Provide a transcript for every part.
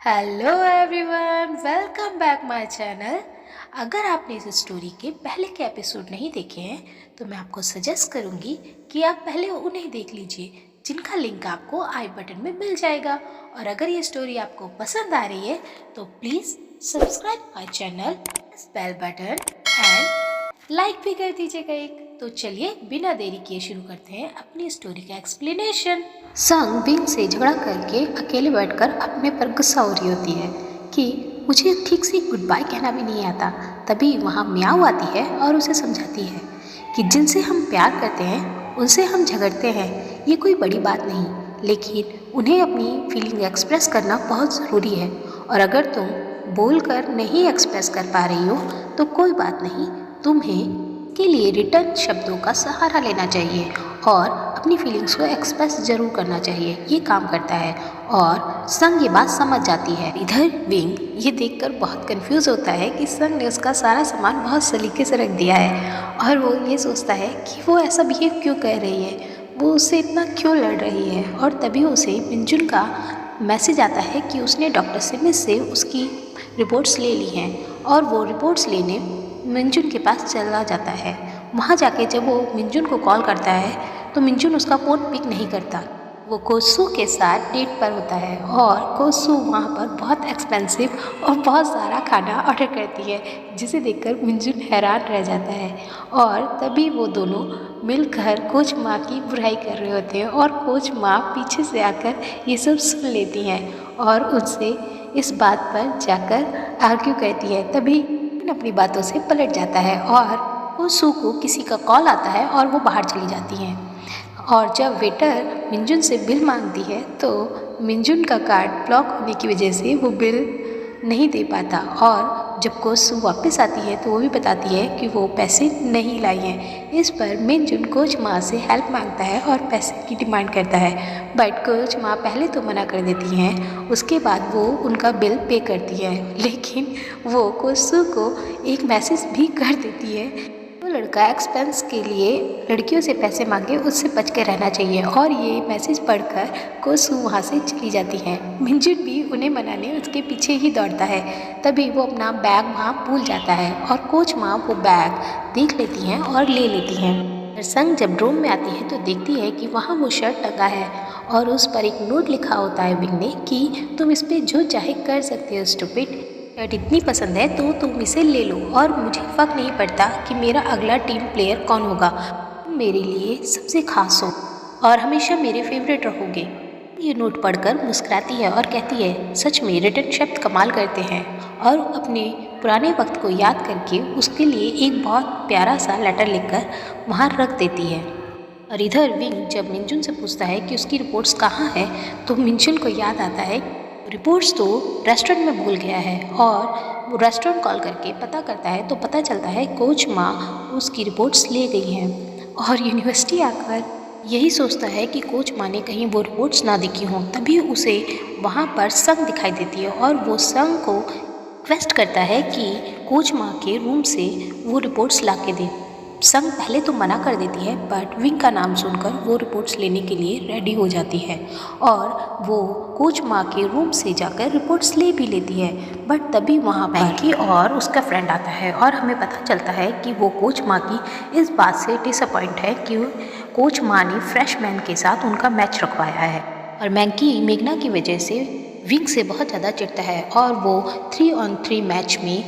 Hello everyone, welcome back my channel. अगर आपने इस स्टोरी के पहले के एपिसोड नहीं देखे हैं तो मैं आपको सजेस्ट करूंगी कि आप पहले उन्हें देख लीजिए, जिनका लिंक आपको आई बटन में मिल जाएगा। और अगर ये स्टोरी आपको पसंद आ रही है तो please subscribe my channel, bell button and like भी कर दीजिएगा एक। तो चलिए बिना देरी किए शुरू करते हैं अपनी स्टोरी का एक्सप्लेनेशन। संग विंग से झगड़ा करके अकेले बैठकर अपने पर गुस्सा हो रही होती है कि मुझे ठीक से गुड बाय कहना भी नहीं आता। तभी वहाँ म्याऊ आती है और उसे समझाती है कि जिनसे हम प्यार करते हैं उनसे हम झगड़ते हैं, ये कोई बड़ी बात नहीं, लेकिन उन्हें अपनी फीलिंग एक्सप्रेस करना बहुत ज़रूरी है। और अगर तुम बोलकर नहीं एक्सप्रेस कर पा रही हो तो कोई बात नहीं, तुम्हें के लिए रिटर्न शब्दों का सहारा लेना चाहिए और अपनी फीलिंग्स को एक्सप्रेस जरूर करना चाहिए, ये काम करता है। और संग ये बात समझ जाती है। इधर विंग ये देखकर बहुत कंफ्यूज होता है कि संग ने उसका सारा सामान बहुत सलीके से रख दिया है और वो ये सोचता है कि वो ऐसा बिहेव क्यों कर रही है, वो उससे इतना क्यों लड़ रही है। और तभी उसे मिंजुन का मैसेज आता है कि उसने डॉक्टर स्मिथ से उसकी रिपोर्ट्स ले ली हैं और वो रिपोर्ट्स लेने मिंजुन के पास चला जाता है। वहाँ जाके जब वो मिंजुन को कॉल करता है तो मिंजुन उसका फ़ोन पिक नहीं करता। वो कोसू के साथ डेट पर होता है और कोसू वहाँ पर बहुत एक्सपेंसिव और बहुत सारा खाना ऑर्डर करती है, जिसे देखकर मिंजुन हैरान रह जाता है। और तभी वो दोनों मिलकर कोच माँ की बुराई कर रहे होते हैं और कोच माँ पीछे से आकर ये सब सुन लेती हैं और उनसे इस बात पर जाकर आर्ग्यू करती है। तभी अपनी बातों से पलट जाता है और कोसू को किसी का कॉल आता है और वो बाहर चली जाती हैं। और जब वेटर मिंजुन से बिल मांगती है तो मिंजुन का कार्ड ब्लॉक होने की वजह से वो बिल नहीं दे पाता। और जब कोसू वापस आती है तो वो भी बताती है कि वो पैसे नहीं लाई हैं। इस पर मिंजुन कोच माँ से हेल्प मांगता है और पैसे की डिमांड करता है, बट कोच माँ पहले तो मना कर देती हैं, उसके बाद वो उनका बिल पे करती है। लेकिन वो कोसू को एक मैसेज भी कर देती है, वो लड़का एक्सपेंस के लिए लड़कियों से पैसे मांगे उससे बच के रहना चाहिए। और ये मैसेज पढ़कर कोसू वहाँ से चली जाती है। मिंजुन भी उन्हें मनाने उसके पीछे ही दौड़ता है। तभी वो अपना बैग वहाँ भूल जाता है और कोच माँ वो बैग देख लेती हैं और ले लेती हैं। संग जब रूम में आती है तो देखती है कि वहाँ वो शर्ट टंगा है और उस पर एक नोट लिखा होता है विंग ने कि तुम इस पर जो चाहे कर सकते हो स्टूपिड, शर्ट इतनी पसंद है तो तुम इसे ले लो और मुझे फ़र्क नहीं पड़ता कि मेरा अगला टीम प्लेयर कौन होगा, तुम मेरे लिए सबसे खास हो और हमेशा मेरे फेवरेट रहोगे। ये नोट पढ़कर मुस्कुराती है और कहती है सच में रिटर्न शब्द कमाल करते हैं, और अपने पुराने वक्त को याद करके उसके लिए एक बहुत प्यारा सा लेटर लिखकर वहाँ रख देती है। और इधर विंग जब मिंजुन से पूछता है कि उसकी रिपोर्ट्स कहाँ है तो मिंजुन को याद आता है रिपोर्ट्स तो रेस्टोरेंट में भूल गया है। और वो रेस्टोरेंट कॉल करके पता करता है तो पता चलता है कोच माँ उसकी रिपोर्ट्स ले गई हैं। और यूनिवर्सिटी आकर यही सोचता है कि कोच माँ ने कहीं वो रिपोर्ट्स ना दिखी हों। तभी उसे वहाँ पर संग दिखाई देती है और वो संग को रिक्वेस्ट करता है कि कोच माँ के रूम से वो रिपोर्ट्स ला के दे। संग पहले तो मना कर देती है, बट विंग का नाम सुनकर वो रिपोर्ट्स लेने के लिए रेडी हो जाती है और वो कोच माँ के रूम से जाकर रिपोर्ट्स ले भी लेती है। बट तभी वहाँ मैंकी और उसका फ्रेंड आता है और हमें पता चलता है कि वो कोच माँ की इस बात से डिसअपॉइंट है कि कोच माँ ने फ्रेशमैन के साथ उनका मैच रखवाया है। और मैंकी मेघना की वजह से विंग से बहुत ज़्यादा चिढ़ता है और वो 3-on-3 मैच में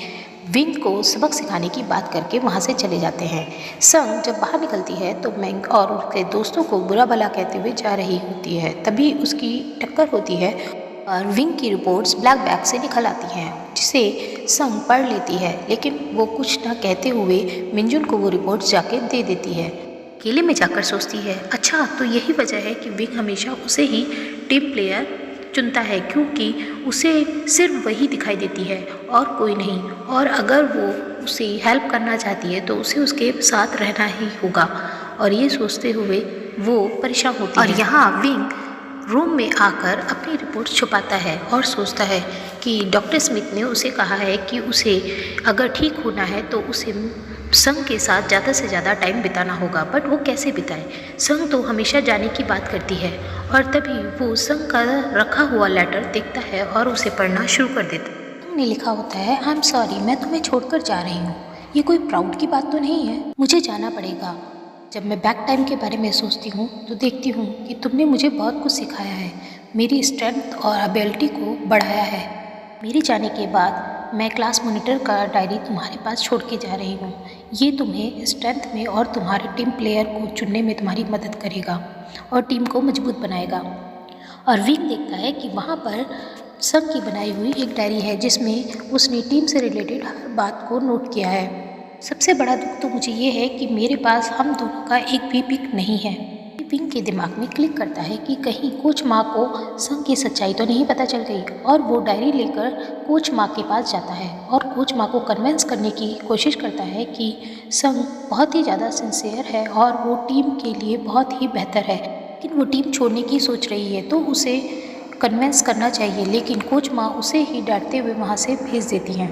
विंग को सबक सिखाने की बात करके वहाँ से चले जाते हैं। संग जब बाहर निकलती है तो मैंग और उसके दोस्तों को बुरा भला कहते हुए जा रही होती है। तभी उसकी टक्कर होती है और विंग की रिपोर्ट्स ब्लैक बैग से निकल आती हैं, जिसे संग पढ़ लेती है। लेकिन वो कुछ ना कहते हुए मिंजुन को वो रिपोर्ट्स जाके दे देती है। अकेले में जाकर सोचती है अच्छा तो यही वजह है कि विंग हमेशा उसे ही टीम प्लेयर चुनता है, क्योंकि उसे सिर्फ वही दिखाई देती है और कोई नहीं। और अगर वो उसे हेल्प करना चाहती है तो उसे उसके साथ रहना ही होगा। और ये सोचते हुए वो परेशान होती है। और यहाँ विंग रूम में आकर अपनी रिपोर्ट छुपाता है और सोचता है कि डॉक्टर स्मिथ ने उसे कहा है कि उसे अगर ठीक होना है तो उसे संग के साथ ज़्यादा से ज़्यादा टाइम बिताना होगा, बट वो कैसे बिताए। संग तो हमेशा जाने की बात करती है और तभी वो संग का रखा हुआ लेटर देखता है और उसे पढ़ना शुरू कर देता है। संग ने लिखा होता है, आई एम सॉरी, मैं तुम्हें छोड़कर जा रही हूँ। ये कोई प्राउड की बात तो नहीं है, मुझे जाना पड़ेगा। जब मैं बैक टाइम के बारे में सोचती हूँ तो देखती हूँ कि तुमने मुझे बहुत कुछ सिखाया है, मेरी स्ट्रेंथ और एबिलिटी को बढ़ाया है। मेरे जाने के बाद मैं क्लास मॉनिटर का डायरी तुम्हारे पास छोड़ के जा रही हूँ। ये तुम्हें स्ट्रेंथ में और तुम्हारे टीम प्लेयर को चुनने में तुम्हारी मदद करेगा और टीम को मजबूत बनाएगा। और विंग देखता है कि वहाँ पर संग की बनाई हुई एक डायरी है जिसमें उसने टीम से रिलेटेड हर बात को नोट किया है। सबसे बड़ा दुख तो मुझे ये है कि मेरे पास हम दोनों का एक भी पिक नहीं है। विंग के दिमाग में क्लिक करता है कि कहीं कोच माँ को संग की सच्चाई तो नहीं पता चल गई, और वो डायरी लेकर कोच माँ के पास जाता है और कोच माँ को कन्विंस करने की कोशिश करता है कि संग बहुत ही ज़्यादा सिंसियर है और वो टीम के लिए बहुत ही बेहतर है, लेकिन वो टीम छोड़ने की सोच रही है तो उसे कन्विंस करना चाहिए। लेकिन कोच माँ उसे ही डांटते हुए वहाँ से भेज देती हैं।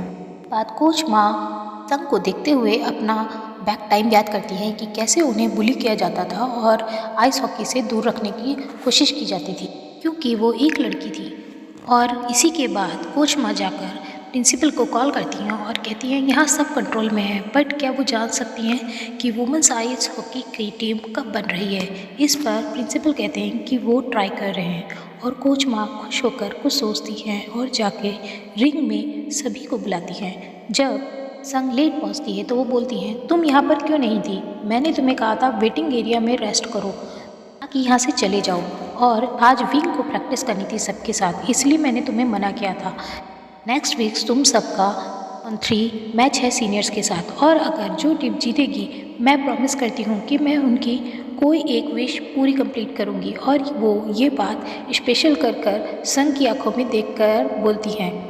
बाद कोच माँ संग को देखते हुए अपना बैक टाइम याद करती हैं कि कैसे उन्हें बुली किया जाता था और आइस हॉकी से दूर रखने की कोशिश की जाती थी क्योंकि वो एक लड़की थी। और इसी के बाद कोच माँ जाकर प्रिंसिपल को कॉल करती हैं और कहती हैं यहाँ सब कंट्रोल में है, बट क्या वो जान सकती हैं कि वुमेंस आइस हॉकी की टीम कब बन रही है। इस पर प्रिंसिपल कहते हैं कि वो ट्राई कर रहे हैं और कोच माँ खुश होकर कुछ सोचती हैं और जाके रिंग में सभी को बुलाती हैं। जब संग लेट पहुँचती है तो वो बोलती हैं, तुम यहाँ पर क्यों नहीं थी, मैंने तुम्हें कहा था वेटिंग एरिया में रेस्ट करो ताकि यहाँ से चले जाओ, और आज विंग को प्रैक्टिस करनी थी सबके साथ, इसलिए मैंने तुम्हें मना किया था। नेक्स्ट वीक तुम सबका ऑन 3 मैच है सीनियर्स के साथ, और अगर जो टीम जीतेगी मैं प्रॉमिस करती हूँ कि मैं उनकी कोई एक विश पूरी कंप्लीट करूँगी। और वो ये बात स्पेशल कर संग की आंखों में देखकर बोलती हैं।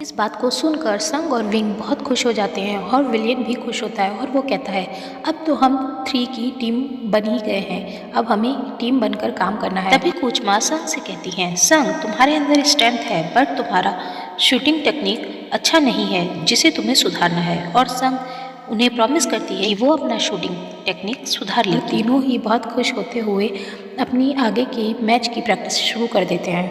इस बात को सुनकर संग और विंग बहुत खुश हो जाते हैं और विलियन भी खुश होता है और वो कहता है, अब तो हम 3 की टीम बन ही गए हैं, अब हमें टीम बनकर काम करना है। तभी कोच माँ संग से कहती हैं, संग तुम्हारे अंदर स्ट्रेंथ है बट तुम्हारा शूटिंग टेक्निक अच्छा नहीं है जिसे तुम्हें सुधारना है। और संग उन्हें प्रॉमिस करती है कि वो अपना शूटिंग टेक्निक सुधार लेगी। तीनों ही बहुत खुश होते हुए अपनी आगे की मैच की प्रैक्टिस शुरू कर देते हैं।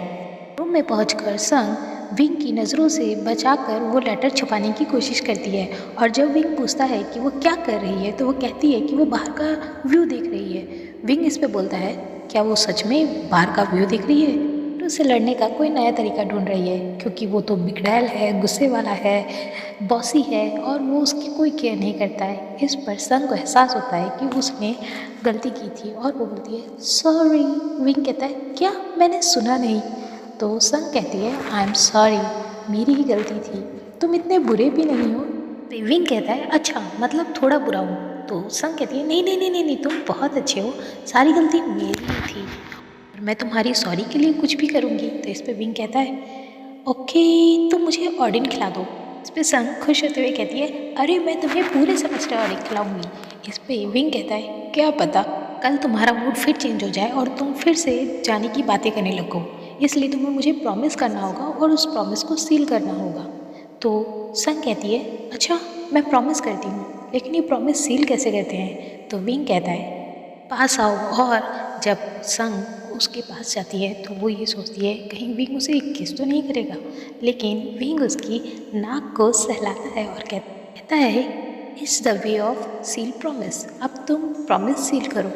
रूम में पहुंचकर संग विंग की नज़रों से बचाकर वो लेटर छुपाने की कोशिश करती है, और जब विंग पूछता है कि वो क्या कर रही है तो वो कहती है कि वो बाहर का व्यू देख रही है। विंग इस पे बोलता है, क्या वो सच में बाहर का व्यू देख रही है, तो उससे लड़ने का कोई नया तरीका ढूंढ रही है क्योंकि वो तो बिगड़ैल है, गुस्से वाला है, बॉसी है और वो उसकी कोई केयर नहीं करता है। इस पर संग को एहसास होता है कि उसने गलती की थी और वो बोलती है सॉरी। विंग कहता है, क्या मैंने सुना नहीं। तो संग कहती है, आई एम सॉरी, मेरी ही गलती थी, तुम इतने बुरे भी नहीं हो। तो विंग कहता है, अच्छा मतलब थोड़ा बुरा हूँ। तो संग कहती है, नहीं नहीं नहीं नहीं नहीं, तुम बहुत अच्छे हो, सारी गलती मेरी ही थी और मैं तुम्हारी सॉरी के लिए कुछ भी करूँगी। तो इस पर विंग कहता है, ओके तो मुझे ऑडिन खिला दो। इस पर संग खुश होते हुए कहती है, अरे मैं तुम्हें पूरे सेमेस्टर ऑडिन खिलाऊंगी। इस पर विंग कहता है, क्या पता कल तुम्हारा मूड फिर चेंज हो जाए और तुम फिर से जाने की बातें करने लगो, इसलिए तुम्हें मुझे प्रॉमिस करना होगा और उस प्रॉमिस को सील करना होगा। तो संग कहती है, अच्छा मैं प्रॉमिस करती हूँ, लेकिन ये प्रॉमिस सील कैसे करते हैं। तो विंग कहता है, पास आओ। और जब संग उसके पास जाती है तो वो ये सोचती है कहीं विंग उसे किस तो नहीं करेगा, लेकिन विंग उसकी नाक को सहलाता है और कहता है, it's the way of seal promise, अब तुम प्रॉमिस सील करो,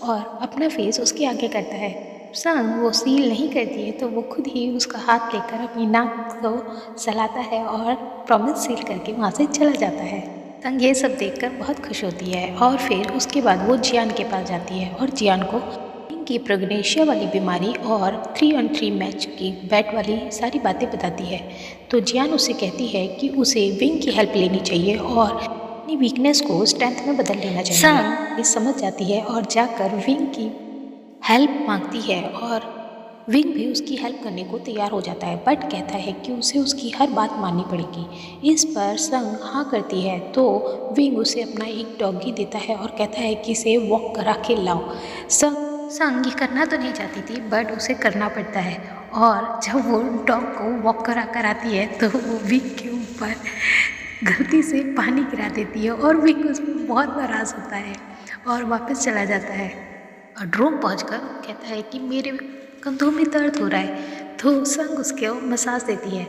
और अपना फेस उसके आगे करता है। संग वो सील नहीं करती है तो वो खुद ही उसका हाथ लेकर अपनी नाक को सहलाता है और प्रॉमिस सील करके वहाँ से चला जाता है। संग ये सब देखकर बहुत खुश होती है और फिर उसके बाद वो जियान के पास जाती है और जियान को विंग की प्रेग्नेशिया वाली बीमारी और 3-on-3 मैच की बैट वाली सारी बातें बताती है। तो जियान उसे कहती है कि उसे विंग की हेल्प लेनी चाहिए और अपनी वीकनेस को स्ट्रेंथ में बदल लेना चाहिए। संग ये समझ जाती है और जाकर विंग की हेल्प मांगती है और विंग भी उसकी हेल्प करने को तैयार हो जाता है, बट कहता है कि उसे उसकी हर बात माननी पड़ेगी। इस पर संग हाँ करती है तो विंग उसे अपना एक डॉगी देता है और कहता है कि इसे वॉक करा के लाओ। संग ये करना तो नहीं चाहती थी बट उसे करना पड़ता है, और जब वो डॉग को वॉक करा कर आती है तो वो विंग के ऊपर गलती से पानी गिरा देती है और विंग उस पर बहुत नाराज़ होता है और वापस चला जाता है। और ड्रोन पहुंचकर कहता है कि मेरे कंधों में दर्द हो रहा है, तो संग उसके मसाज देती है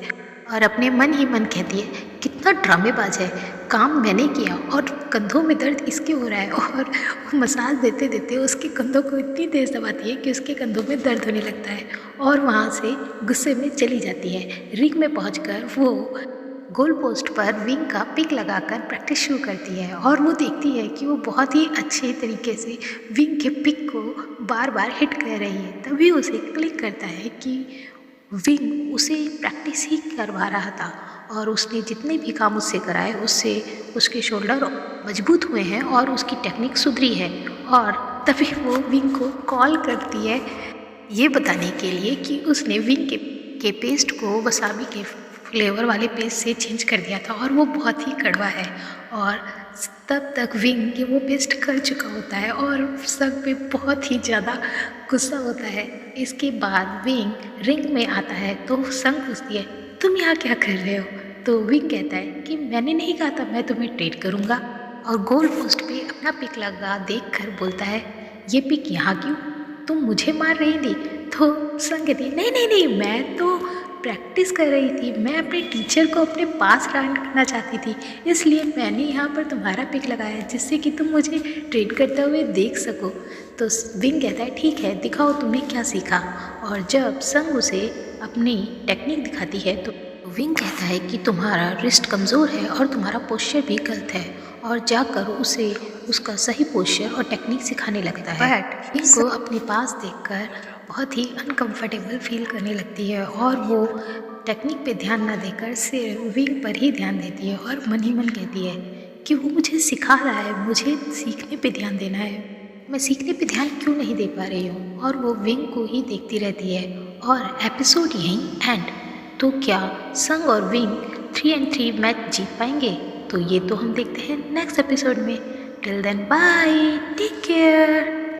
और अपने मन ही मन कहती है कितना ड्रामेबाज है, काम मैंने किया और कंधों में दर्द इसके हो रहा है। और वो मसाज देते देते उसके कंधों को इतनी तेज़ दबाती है कि उसके कंधों में दर्द होने लगता है और वहाँ से गुस्से में चली जाती है। रिंग में पहुंचकर वो गोल पोस्ट पर विंग का पिक लगाकर प्रैक्टिस शुरू करती है और वो देखती है कि वो बहुत ही अच्छे तरीके से विंग के पिक को बार बार हिट कर रही है। तभी उसे क्लिक करता है कि विंग उसे प्रैक्टिस ही करवा रहा था और उसने जितने भी काम उससे कराए उससे उसके शोल्डर मजबूत हुए हैं और उसकी टेक्निक सुधरी है। और तभी वो विंग को कॉल करती है ये बताने के लिए कि उसने विंग के पेस्ट को वसाबी के फ्लेवर वाले पेस्ट से चेंज कर दिया था और वो बहुत ही कड़वा है। और तब तक विंग ये वो पेस्ट कर चुका होता है और संग पे बहुत ही ज़्यादा गुस्सा होता है। इसके बाद विंग रिंग में आता है तो संग पूछती है तुम यहाँ क्या कर रहे हो? तो विंग कहता है कि मैंने नहीं कहा था मैं तुम्हें ट्रीट करूँगा, और गोल पोस्ट पे अपना पिक लगा देख कर बोलता है ये पिक यहाँ क्यों, तुम मुझे मार रही थी? तो संग कहती नहीं नहीं नहीं, मैं तो प्रैक्टिस कर रही थी, मैं अपने टीचर को अपने पास रखना चाहती थी, इसलिए मैंने यहाँ पर तुम्हारा पिक लगाया जिससे कि तुम मुझे ट्रेन करते हुए देख सको। तो विंग कहता है ठीक है दिखाओ तुमने क्या सीखा। और जब संग उसे अपनी टेक्निक दिखाती है तो विंग कहता है कि तुम्हारा रिस्ट कमज़ोर है और तुम्हारा पोस्चर भी गलत है, और जाकर उसे उसका सही पोस्चर और टेक्निक सिखाने लगता है। बट विंग को अपने पास देखकर बहुत ही अनकंफर्टेबल फील करने लगती है और वो टेक्निक पे ध्यान ना देकर सिर्फ विंग पर ही ध्यान देती है और मन ही मन कहती है कि वो मुझे सिखा रहा है, मुझे सीखने पे ध्यान देना है, मैं सीखने पे ध्यान क्यों नहीं दे पा रही हूँ। और वो विंग को ही देखती रहती है और एपिसोड यहीं एंड। तो क्या संग और विंग 3-3 मैच जीत पाएंगे? तो ये तो हम देखते हैं नेक्स्ट एपिसोड में। Till then bye, take care.